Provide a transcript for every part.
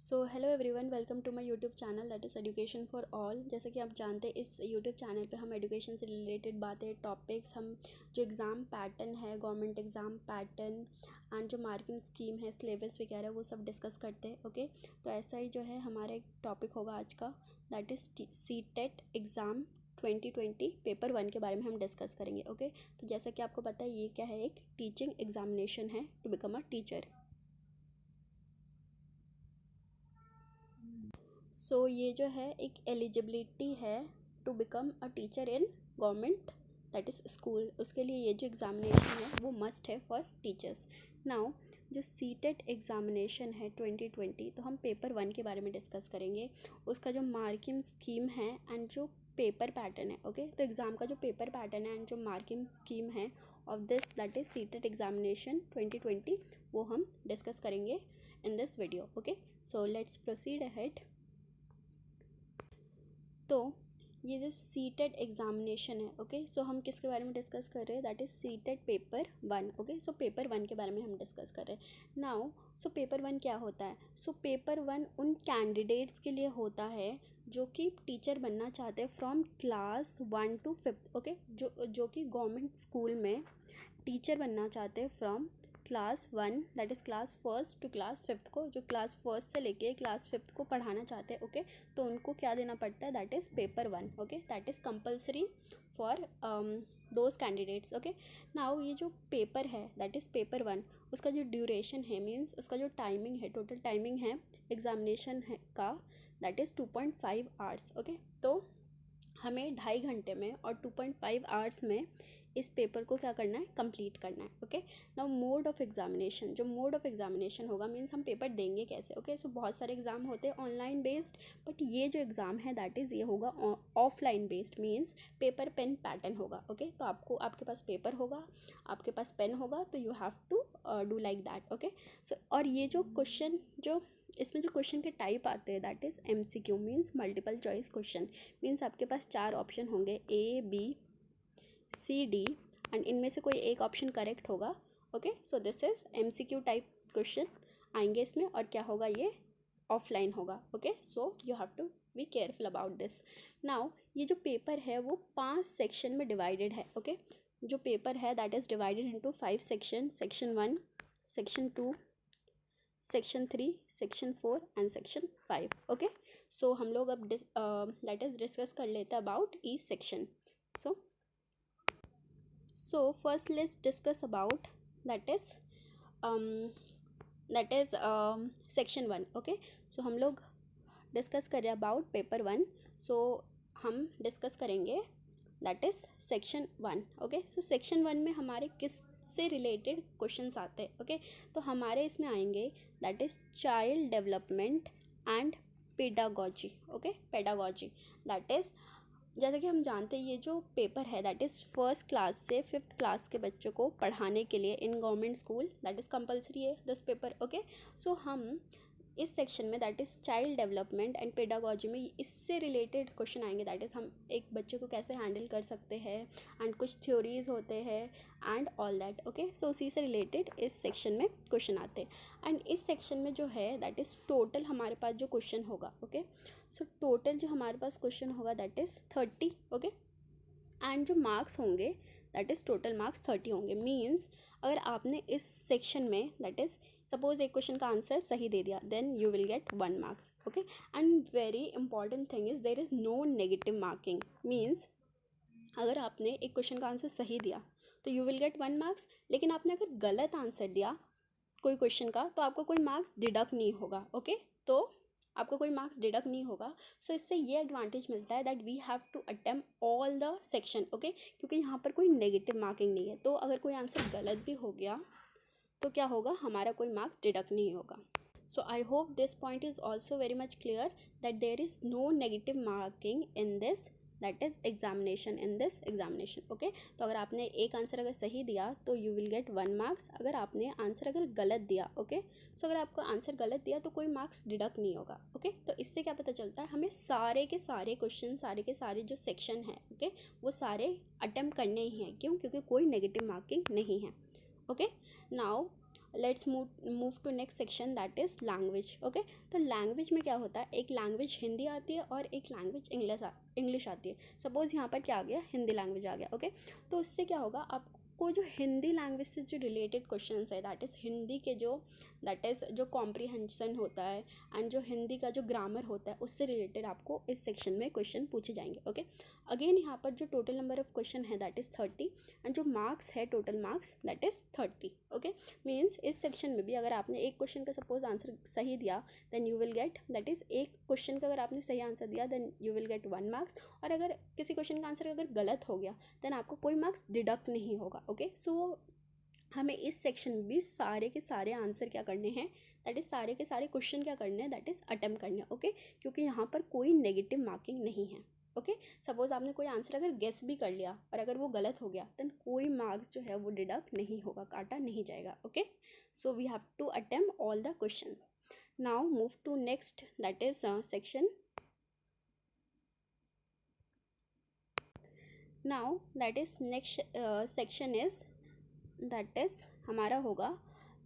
So hello everyone, welcome to my YouTube channel that is education for all. जैसे कि आप जानते हैं इस यूट्यूब चैनल पे हम एजुकेशन से रिलेटेड बातें, टॉपिक्स, हम जो एग्ज़ाम पैटर्न है, गवर्नमेंट एग्ज़ाम पैटर्न एंड जो मार्किंग स्कीम है, सिलेबस वगैरह वो सब डिस्कस करते हैं। ओके, तो ऐसा ही जो है हमारा एक टॉपिक होगा आज का, that is CTET exam 2020 paper 1 के बारे में हम डिस्कस करेंगे। ओके, तो जैसा कि आपको पता है ये क्या है, एक टीचिंग एग्जामिनेशन है to become a teacher. So ये जो है एक एलिजिबिलिटी है to become a teacher in government that is school. उसके लिए ये जो एग्ज़ामिनेशन है वो मस्ट है फॉर टीचर्स। नाउ जो सीटेट एग्ज़ामिनेशन है 2020, तो हम पेपर 1 के बारे में डिस्कस करेंगे, उसका जो मार्किंग स्कीम है एंड जो पेपर पैटर्न है। ओके, तो एग्ज़ाम का जो पेपर पैटर्न है एंड जो मार्किंग स्कीम है of this that is CTET examination 2020, वो हम डिस्कस करेंगे in this video. Okay, so let's proceed ahead. तो ये जो सीटेट एग्ज़ामिनेशन है, ओके, सो हम किसके बारे में डिस्कस कर रहे हैं, that is CTET paper 1। Okay, so paper 1 के बारे में हम डिस्कस कर रहे हैं नाउ। सो पेपर 1 क्या होता है? सो पेपर 1 उन कैंडिडेट्स के लिए होता है जो कि टीचर बनना चाहते हैं फ्रॉम क्लास 1 to 5। ओके, जो कि गवर्नमेंट स्कूल में टीचर बनना चाहते हैं from class 1 that is class first to class 5 को, जो क्लास फर्स्ट से लेके क्लास 5 को पढ़ाना चाहते हैं। ओके, तो उनको क्या देना पड़ता है, that is paper 1। Okay, that is compulsory for those candidates. Okay, now ये जो पेपर है दैट इज़ पेपर 1, उसका जो ड्यूरेशन है, मीन्स उसका जो टाइमिंग है, टोटल टाइमिंग है एग्जामिनेशन है का, दैट इज़ 2.5 आवर्स। ओके, तो हमें 2.5 घंटे में और 2.5 आवर्स में इस पेपर को क्या करना है, कंप्लीट करना है। Okay, now mode of examination, जो मोड ऑफ एग्जामिनेशन होगा मीन्स हम पेपर देंगे कैसे। ओके, सो बहुत सारे एग्ज़ाम होते हैं ऑनलाइन बेस्ड, बट ये जो एग्ज़ाम है दैट इज़ ये होगा offline based, means paper pen pattern होगा। ओके, तो आपके पास पेपर होगा, आपके पास पेन होगा, तो you have to do like that. Okay, so और ये जो क्वेश्चन, जो इसमें जो क्वेश्चन के टाइप आते हैं that is MCQ, means multiple choice question. Means आपके पास 4 ऑप्शन होंगे, ABCD, एंड इनमें से कोई एक ऑप्शन करेक्ट होगा। Okay, so this is MCQ type question आएंगे इसमें, और क्या होगा, ये ऑफलाइन होगा। Okay, so you have to be careful about this. Now ये जो पेपर है वो 5 सेक्शन में डिवाइडेड है। ओके, जो पेपर है that is divided into 5 section, section 1, section 2, section 3, section 4 and section 5। Okay, so हम लोग अब लेट अस डिस्कस कर लेते हैं about each section. So first let's discuss about that is section 1। Okay, so हम लोग डिस्कस कर रहे हैं अबाउट पेपर 1। सो हम डिस्कस करेंगे that is section 1। Okay, so section 1 में हमारे किस से रिलेटेड क्वेश्चंस आते हैं। ओके, तो हमारे इसमें आएंगे that is child development and pedagogy. Okay, pedagogy that is, जैसा कि हम जानते हैं ये जो पेपर है दैट इज़ फर्स्ट क्लास से 5th क्लास के बच्चों को पढ़ाने के लिए in government school, that is compulsory है दिस पेपर। ओके, सो हम इस सेक्शन में that is child development and pedagogy में इससे रिलेटेड क्वेश्चन आएंगे, दैट इज़ हम एक बच्चे को कैसे हैंडल कर सकते हैं, एंड कुछ थ्योरीज होते हैं एंड ऑल दैट। ओके, सो उसी से रिलेटेड इस सेक्शन में क्वेश्चन आते हैं। एंड इस सेक्शन में जो है दैट इज़ टोटल हमारे पास जो क्वेश्चन होगा, ओके, सो टोटल जो हमारे पास क्वेश्चन होगा दैट इज़ 30। ओके, एंड जो मार्क्स होंगे दैट इज़ टोटल मार्क्स 30 होंगे। मीन्स अगर आपने इस सेक्शन में दैट इज़ सपोज एक क्वेश्चन का आंसर सही दे दिया, then you will get 1 marks. Okay, and very important thing is there is no negative marking. Means अगर आपने एक क्वेश्चन का आंसर सही दिया तो यू विल गेट 1 मार्क्स, लेकिन आपने अगर गलत आंसर दिया कोई क्वेश्चन का तो आपको कोई मार्क्स डिडक्ट नहीं होगा। ओके, तो आपको कोई मार्क्स डिडक्ट नहीं होगा। सो इससे ये एडवांटेज मिलता है that we have to attempt all the section. Okay, क्योंकि यहाँ पर कोई नेगेटिव मार्किंग नहीं है, तो अगर कोई आंसर गलत भी हो गया तो क्या होगा, हमारा कोई मार्क्स डिडक्ट नहीं होगा। So I hope this point is also very much clear that there is no negative marking in this that is examination, in this examination. Okay, तो अगर आपने एक आंसर अगर सही दिया तो यू विल गेट 1 मार्क्स, अगर आपने आंसर अगर गलत दिया, ओके, सो अगर आपको आंसर गलत दिया तो कोई मार्क्स डिडक्ट नहीं होगा। ओके, तो इससे क्या पता चलता है, हमें सारे के सारे क्वेश्चन, सारे के सारे जो सेक्शन है, ओके, वो सारे अटेम्प्ट करने ही हैं। क्यों? क्योंकि कोई नेगेटिव मार्किंग नहीं है। Okay, now let's move to next section that is language. Okay, तो लैंग्वेज में क्या होता है, एक लैंग्वेज हिंदी आती है और एक लैंग्वेज इंग्लिश आती है। सपोज़ यहाँ पर क्या आ गया, हिंदी लैंग्वेज आ गया। ओके, तो उससे क्या होगा, आपको जो हिंदी लैंग्वेज से जो रिलेटेड क्वेश्चन है दैट इज़ हिंदी के दैट इज़ जो कॉम्प्रीहेंशन होता है एंड जो हिंदी का जो ग्रामर होता है उससे रिलेटेड आपको इस सेक्शन में क्वेश्चन पूछे जाएंगे। ओके, अगेन यहाँ पर जो टोटल नंबर ऑफ क्वेश्चन है दैट इज़ 30 एंड जो मार्क्स है total marks that is 30। Okay, means इस सेक्शन में भी अगर आपने एक क्वेश्चन का सपोज आंसर सही दिया then you will get, that is एक क्वेश्चन का अगर आपने सही आंसर दिया then you will get 1 marks, और अगर किसी क्वेश्चन का आंसर अगर गलत हो गया देन आपको कोई मार्क्स डिडक्ट नहीं होगा। ओके, सो हमें इस सेक्शन में भी सारे के सारे आंसर क्या करने हैं, दैट इज़ सारे के सारे क्वेश्चन क्या करने हैं, दैट इज़ अटेम्प्ट करने हैं। ओके, क्योंकि यहाँ पर कोई नेगेटिव मार्किंग नहीं है। ओके, सपोज आपने कोई आंसर अगर गेस भी कर लिया और अगर वो गलत हो गया देन कोई मार्क्स जो है वो डिडक्ट नहीं होगा, काटा नहीं जाएगा। Okay, so we have to attempt all the question. Now move to next that is section. Now that is next section is that is हमारा होगा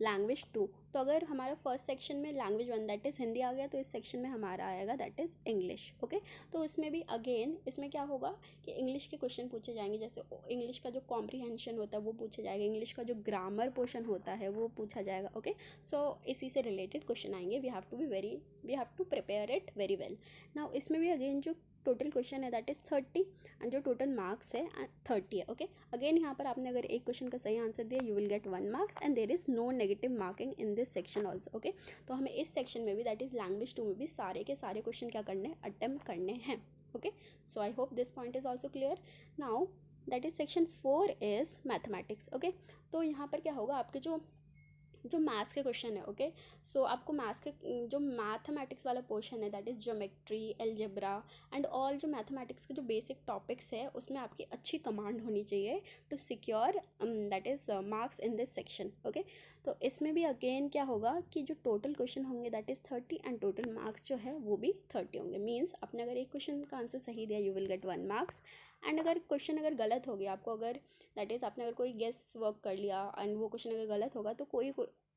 लैंग्वेज 2। तो अगर हमारा फर्स्ट सेक्शन में लैंग्वेज 1 दैट इज़ हिंदी आ गया तो इस सेक्शन में हमारा आएगा दैट इज़ इंग्लिश। ओके, तो इसमें भी अगेन इसमें क्या होगा कि इंग्लिश के क्वेश्चन पूछे जाएंगे, जैसे इंग्लिश का जो कॉम्प्रीहेंशन होता है वो पूछा जाएगा, इंग्लिश का जो ग्रामर पोर्शन होता है वो पूछा जाएगा। ओके, सो इसी से रिलेटेड क्वेश्चन आएंगे, we have to prepare it very well. Now इसमें भी अगेन जो टोटल क्वेश्चन है दैट इज़ 30 एंड जो टोटल मार्क्स है 30 है। ओके, अगेन यहाँ पर आपने अगर एक क्वेश्चन का सही आंसर दिया you will get 1 marks and there is no negative marking in this section also. Okay, तो हमें इस सेक्शन में भी दैट इज़ लैंग्वेज 2 में भी सारे के सारे क्वेश्चन क्या करने हैं, अटेम्प्ट करने हैं। Okay, so I hope this point is also clear. Now that is section 4 is mathematics. Okay, तो यहाँ पर क्या होगा, आपके जो मैथ्स के क्वेश्चन है। ओके, सो आपको मैथ्स के जो मैथमेटिक्स वाला पोर्शन है that is geometry, algebra and all जो मैथमेटिक्स के जो बेसिक टॉपिक्स है उसमें आपकी अच्छी कमांड होनी चाहिए to secure that is marks in this section. Okay, तो इसमें भी अगेन क्या होगा कि जो टोटल क्वेश्चन होंगे that is 30 and total marks जो है वो भी 30 होंगे। मीन्स आपने अगर एक क्वेश्चन का आंसर सही दिया you will get 1 marks and अगर क्वेश्चन अगर गलत हो गया, आपको अगर दैट इज़ आपने अगर कोई गेस वर्क कर लिया एंड वो क्वेश्चन अगर गलत होगा तो कोई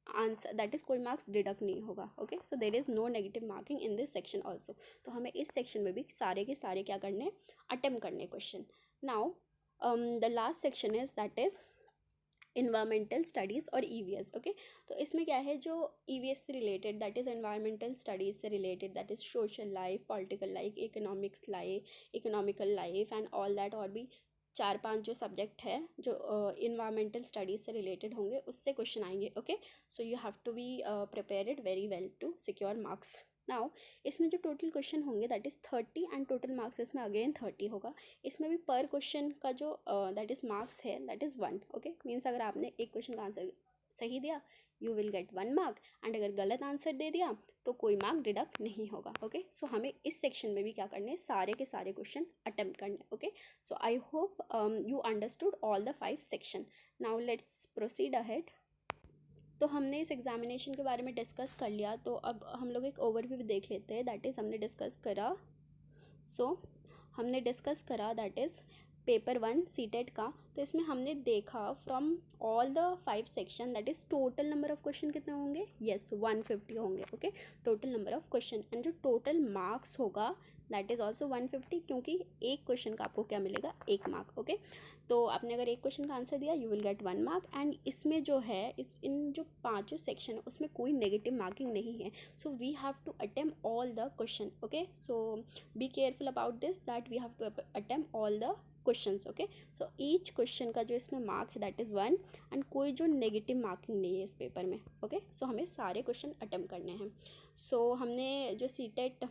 आंसर दैट इज़ कोई मार्क्स डिडक्ट नहीं होगा। Okay, so there is no negative marking in this section also. तो हमें इस सेक्शन में भी सारे के सारे क्या करने, अटेम्प्ट करने question. Now the last section is that is environmental studies और ईवीएस। ओके, तो इसमें क्या है, जो ईवीएस से related that is environmental studies से related that is social life, political life, economical life and all that, और भी 4-5 जो सब्जेक्ट है जो इन्वायरमेंटल स्टडीज़ से रिलेटेड होंगे उससे क्वेश्चन आएंगे। Okay, so you have to be prepared very well to secure marks. Now इसमें जो टोटल क्वेश्चन होंगे that is 30 and total marks इसमें अगेन 30 होगा। इसमें भी पर क्वेश्चन का जो दैट इज़ मार्क्स है दैट इज़ 1। ओके, मीन्स अगर आपने एक क्वेश्चन का आंसर सही दिया you will get 1 mark and अगर गलत आंसर दे दिया तो कोई मार्क डिडक्ट नहीं होगा। ओके, सो हमें इस सेक्शन में भी क्या करने हैं, सारे के सारे क्वेश्चन अटेम्प्ट करने। Okay, so I hope you understood all the 5 section. Now let's proceed ahead. तो हमने इस एग्जामिनेशन के बारे में डिस्कस कर लिया, तो अब हम लोग एक ओवरव्यू देख लेते हैं। दैट इज़ हमने डिस्कस करा हमने डिस्कस करा दैट इज़ पेपर 1 सीटेट का। तो इसमें हमने देखा from all the 5 section that is total number of question कितने होंगे, यस 150 होंगे। Okay, total number of question and जो टोटल मार्क्स होगा दैट इज़ ऑल्सो 150, क्योंकि एक क्वेश्चन का आपको क्या मिलेगा, 1 मार्क। ओके, तो आपने अगर एक क्वेश्चन का आंसर दिया you will get 1 mark and इसमें जो है इन जो 5 सेक्शन उसमें कोई नेगेटिव मार्किंग नहीं है। So we have to attempt all the question. Okay, so be careful about this that we have to attempt all the questions. Okay, so each question का जो इसमें मार्क है दैट इज़ 1 एंड कोई जो negative marking नहीं है इस paper में। ओके, सो हमें सारे क्वेश्चन अटेम्प्ट करने हैं। सो हमने जो सीटेट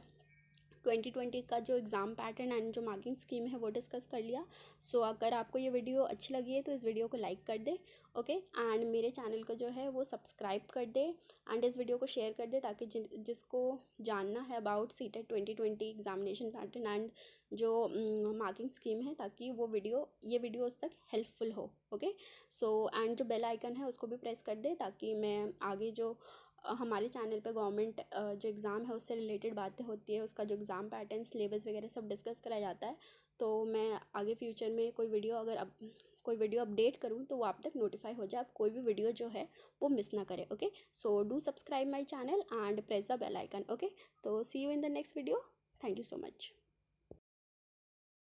2020 का जो एग्ज़ाम पैटर्न एंड जो मार्किंग स्कीम है वो डिस्कस कर लिया। सो अगर आपको ये वीडियो अच्छी लगी है तो इस वीडियो को लाइक कर दे। ओके, एंड मेरे चैनल को जो है वो सब्सक्राइब कर दे एंड इस वीडियो को शेयर कर दे ताकि जिसको जानना है about CTET 2020 examination pattern and जो मार्किंग स्कीम है ताकि ये वीडियो उस तक हेल्पफुल हो। ओके, सो एंड जो बेल आइकन है उसको भी प्रेस कर दे ताकि मैं आगे जो हमारे चैनल पे गवर्नमेंट जो एग्ज़ाम है उससे रिलेटेड बातें होती है, उसका जो एग्ज़ाम पैटर्न, सिलेबस वगैरह सब डिस्कस कराया जाता है। तो मैं आगे फ्यूचर में कोई वीडियो अगर अब कोई वीडियो अपडेट करूँ तो वो आप तक नोटिफाई हो जाए, आप कोई भी वीडियो जो है वो मिस ना करें। Okay, so do subscribe my channel and press the bell icon. Okay, तो see you in the next video. Thank you so much.